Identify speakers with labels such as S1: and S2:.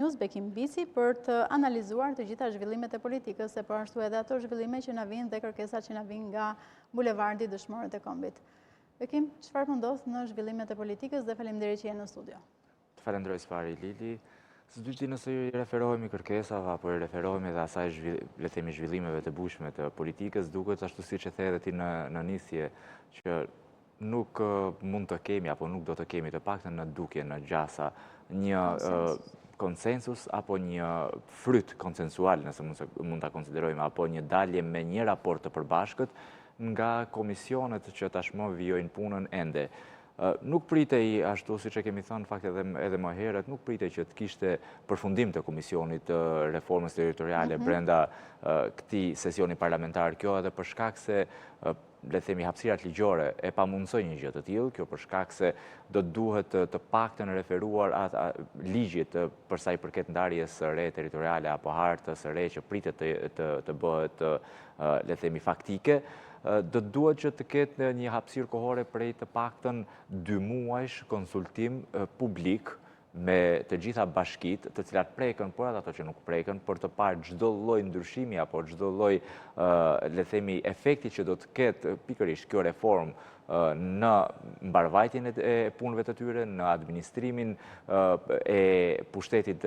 S1: News, Bekim Bisi, për të analizuar të gjitha zhvillimet e politikës, e për ashtu edhe ato zhvillime që na vinë dhe kërkesat që na vinë nga bulevardi Dëshmorët e Kombit. Bekim, çfarë po ndodh në zhvillimet e politikës dhe faleminderit që jeni në studio.
S2: Të falenderoj së pari Lili. Së dyti nëse i referohemi kërkesave apo i referohemi dhe asaj le themi zhvillimeve të bushme të politikës, duket ashtu siç e the edhe ti në nisje që nuk mund të kemi apo nuk do të kemi të paktën në dukje në gjasa një konsensus apo një fryt konsensual, nëse mund ta konsiderojmë, apo një dalje me një raport të përbashkët nga komisionet që tashmë vijojnë punën ende. Nuk pritej, ashtu siç e kemi thënë fakt edhe më herët, nuk pritej që të kishte përfundim të Komisionit të Reformës Territoriale brenda këtij sesioni parlamentar. Kjo edhe për shkak se le themi hapësirat ligjore e pamundësoj një gjë të tillë, kjo për shkak se do duhet të paktën referuar ligjit për sa i përket ndarjes së re territoriale apo hartës së re që pritet të bëhet le themi faktike. Do duhet që të ketë një hapësirë kohore prej të paktën 2 muajsh konsultim publik me të gjitha bashkitë, të cilat prekën, por ato që nuk prekën, për të parë çdo lloj ndryshimi apo çdo lloj le themi efekti që do të ketë pikërisht kjo reformë në mbarvajtjen e punëve të tyre, në administrimin e pushtetit